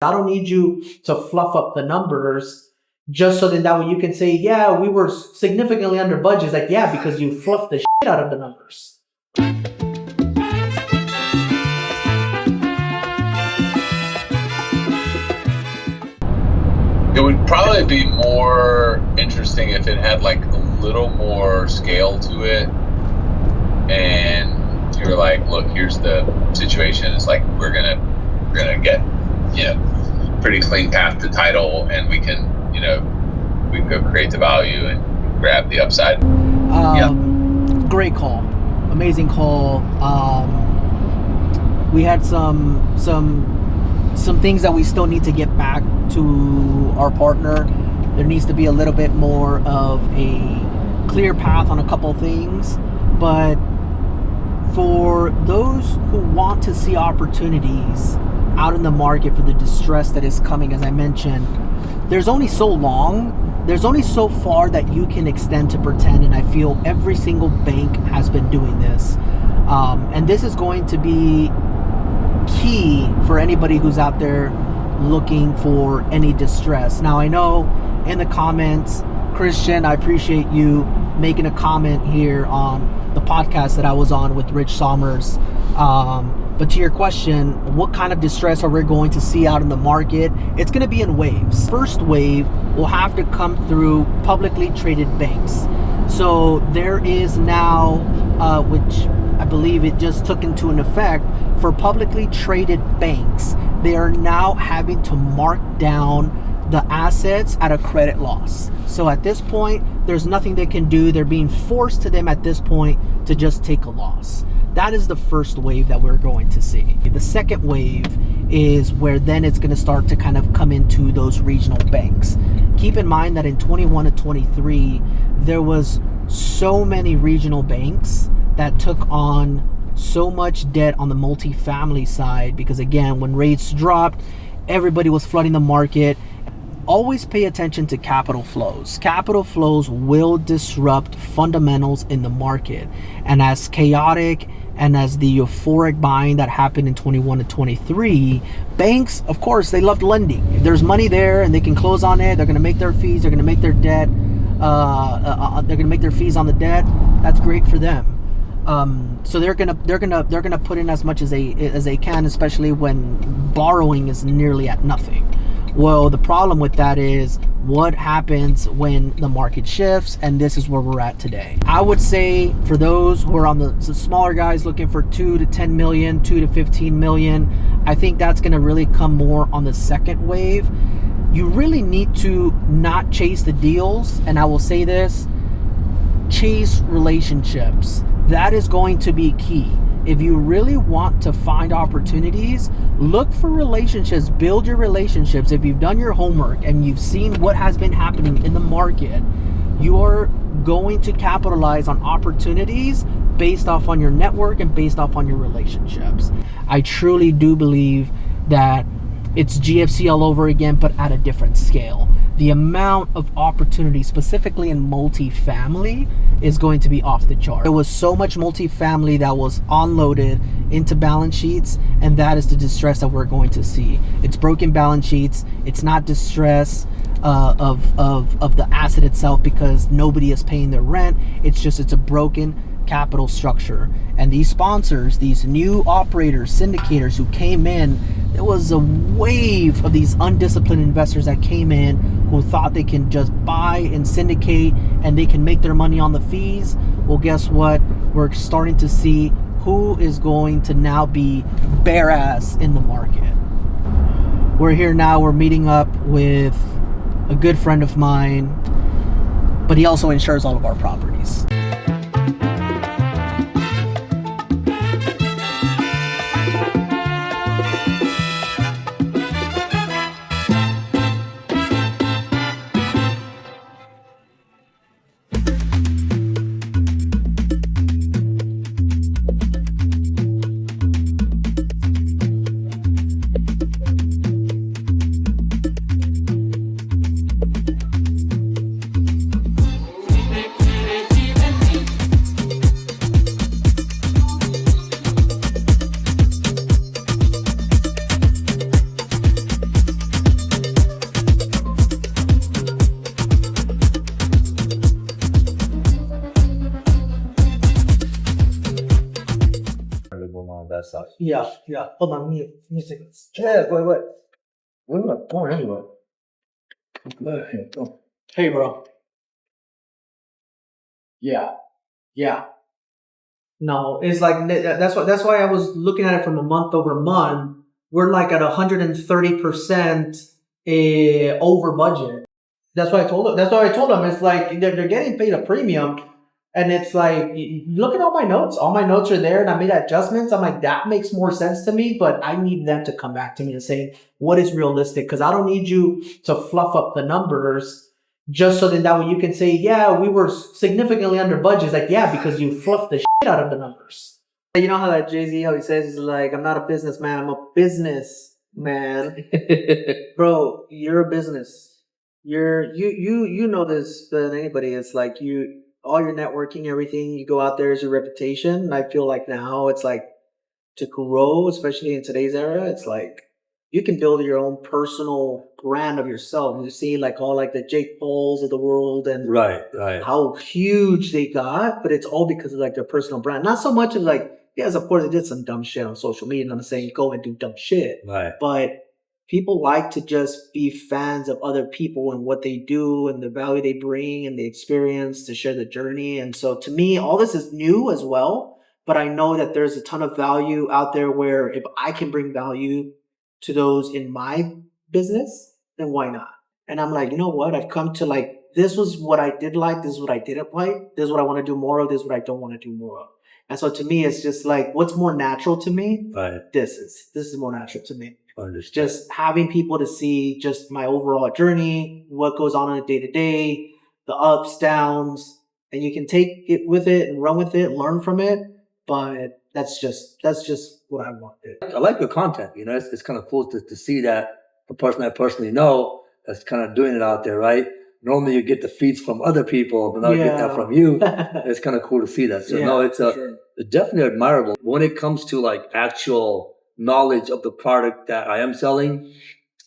I don't need you to fluff up the numbers just so that way you can say, yeah, we were significantly under budget. It's like, yeah, because you fluffed the shit out of the numbers. It would probably be more interesting if it had like a little more scale to it, and you were like, look, here's the situation. It's like we're gonna get, pretty clean path to title, and we can go create the value and grab the upside. Great call, amazing call. We had some things that we still need to get back to our partner. There needs to be a little bit more of a clear path on a couple things, but for those who want to see opportunities out in the market for the distress that is coming, as I mentioned, there's only so far that you can extend to pretend, and I feel every single bank has been doing this, and this is going to be key for anybody who's out there looking for any distress. Now, I know in the comments, Christian, I appreciate you making a comment here on the podcast that I was on with Rich Sommers. But to your question, what kind of distress are we going to see out in the market? It's going to be in waves. First wave will have to come through publicly traded banks. So there is now, which I believe it just took into an effect, for publicly traded banks, they are now having to mark down the assets at a credit loss. So at this point, there's nothing they can do. They're being forced to them at this point to just take a loss. That is the first wave that we're going to see. The second wave is where then it's going to start to kind of come into those regional banks. Keep in mind that in 21 to 23, there was so many regional banks that took on so much debt on the multifamily side, because again, when rates dropped, everybody was flooding the market. Always pay attention to capital flows. Capital flows will disrupt fundamentals in the market. And as chaotic and as the euphoric buying that happened in 21 to 23, banks, of course, they loved lending. If there's money there and they can close on it, they're going to make their fees, they're going to make their debt, they're going to make their fees on the debt. That's great for them. So they're gonna put in as much as they can, especially when borrowing is nearly at nothing. Well, the problem with that is what happens when the market shifts, and this is where we're at today. I would say for those who are on the smaller guys looking for 2 to 10 million, 2 to 15 million, I think that's going to really come more on the second wave. You really need to not chase the deals, and I will say this, chase relationships. That is going to be key. If you really want to find opportunities, look for relationships, build your relationships. If you've done your homework and you've seen what has been happening in the market, you are going to capitalize on opportunities based off on your network and based off on your relationships. I truly do believe that it's GFC all over again, but at a different scale. The amount of opportunity, specifically in multifamily, is going to be off the chart. There was so much multifamily that was unloaded into balance sheets, and that is the distress that we're going to see. It's broken balance sheets. It's not distress of the asset itself because nobody is paying their rent. It's a broken capital structure. And these sponsors, these new operators, syndicators who came in, there was a wave of these undisciplined investors that came in who thought they can just buy and syndicate and they can make their money on the fees. Well, guess what? We're starting to see who is going to now be bare ass in the market. We're here now, we're meeting up with a good friend of mine, but he also insures all of our properties. side. Yeah. Hold on, let me take this. Yeah, wait. We're not going anywhere. Hey, bro. Yeah. No, it's like that's why I was looking at it from a month over month. We're like at 130% over budget. That's why I told them. That's why I told them it's like they're getting paid a premium, and it's like look at all my notes. All my notes are there, and I made adjustments. I'm like that makes more sense to me, but I need them to come back to me and say what is realistic because I don't need you to fluff up the numbers. Just so that way you can say, yeah, we were significantly under budget. It's like, yeah, because you fluffed the shit out of the numbers. You know how that Jay-Z, how he says, he's like, I'm not a businessman, I'm a business man. Bro, you're a business. You know this better than anybody. It's like all your networking, everything, you go out there is your reputation. And I feel like now it's like to grow, especially in today's era, it's like you can build your own personal brand of yourself. You see like all like the Jake Pauls of the world and Right. how huge they got, but it's all because of like their personal brand. Not so much of like, yes, of course they did some dumb shit on social media, and I'm saying go and do dumb shit. Right. But people like to just be fans of other people and what they do and the value they bring and the experience to share the journey. And so to me, all this is new as well. But I know that there's a ton of value out there where if I can bring value to those in my business, then why not? And I'm like, you know what? I've come to like, this was what I did like. This is what I didn't like. This is what I want to do more of. This is what I don't want to do more of. And so to me, it's just like, what's more natural to me? Right. This is more natural to me. Understand. Just having people to see just my overall journey, what goes on a day to day, the ups, downs, and you can take it with it and run with it, learn from it. But that's just what I want. I like your content. You know, it's kind of cool to see that a person I personally know that's kind of doing it out there, right? Normally you get the feeds from other people, but now you get that from you. It's kind of cool to see that. So no, it's definitely admirable. When it comes to like actual knowledge of the product that I am selling,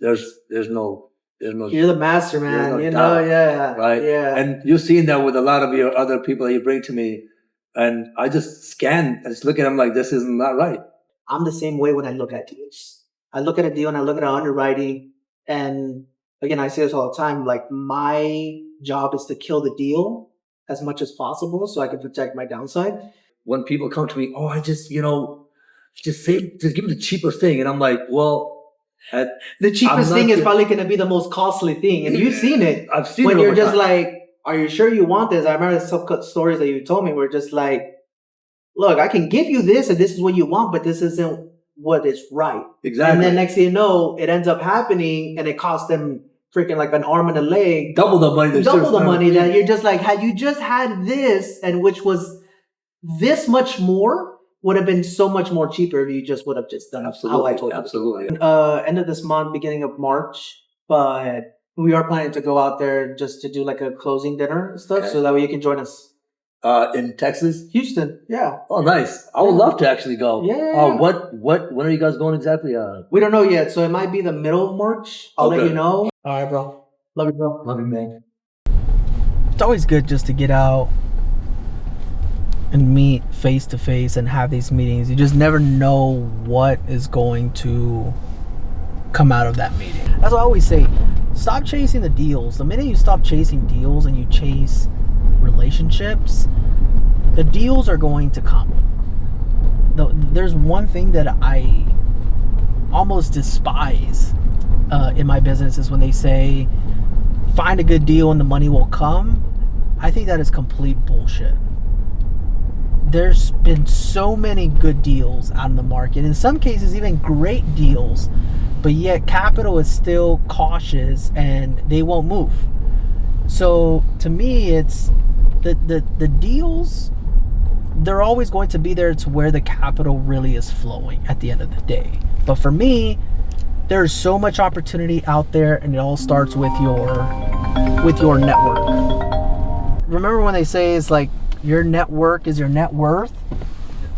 there's no. You're the master, man. No you doubt, know, right? Yeah. And you've seen that with a lot of your other people that you bring to me. And I just scan, I just look at them like, this isn't not right. I'm the same way when I look at deals. I look at a deal and I look at our underwriting. And again, I say this all the time, like my job is to kill the deal as much as possible so I can protect my downside. When people come to me, I just, just give me the cheapest thing. And I'm like, well, the cheapest thing is probably going to be the most costly thing. And you've seen it. I've seen when it. You're just like, are you sure you want this? I remember some stories that you told me were just like, look, I can give you this and this is what you want, but this isn't what is right. Exactly. And then next thing you know, it ends up happening and it costs them freaking like an arm and a leg. Double the money. That you're just like, had you just had this and which was this much more, would have been so much more cheaper if you just would have just done how I told you. Absolutely. End of this month, beginning of March, but we are planning to go out there just to do like a closing dinner and stuff, so that way you can join us. In Texas? Houston, yeah. Oh, nice. I would love to actually go. Yeah. When are you guys going exactly? We don't know yet, so it might be the middle of March. I'll let you know. All right, bro. Love you, bro. Love you, man. It's always good just to get out and meet face to face and have these meetings. You just never know what is going to come out of that meeting. That's what I always say. Stop chasing the deals. The minute you stop chasing deals and you chase relationships, the deals are going to come. There's one thing that I almost despise in my business is when they say, find a good deal and the money will come. I think that is complete bullshit. There's been so many good deals out in the market. In some cases, even great deals. But yet capital is still cautious and they won't move. So to me, it's the deals, they're always going to be there to where the capital really is flowing at the end of the day. But for me, there's so much opportunity out there, and it all starts with your network. Remember when they say it's like your network is your net worth?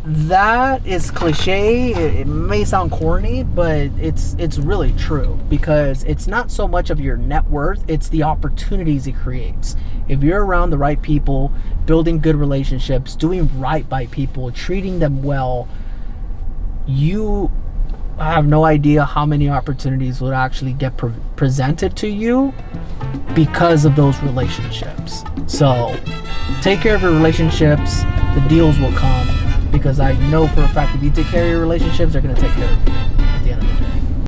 That is cliche. It may sound corny, but it's really true, because it's not so much of your net worth, it's the opportunities it creates. If you're around the right people, building good relationships, doing right by people, treating them well, you have no idea how many opportunities would actually get presented to you because of those relationships. So take care of your relationships. The deals will come, because I know for a fact if you take care of your relationships, they're going to take care of you at the end of the day.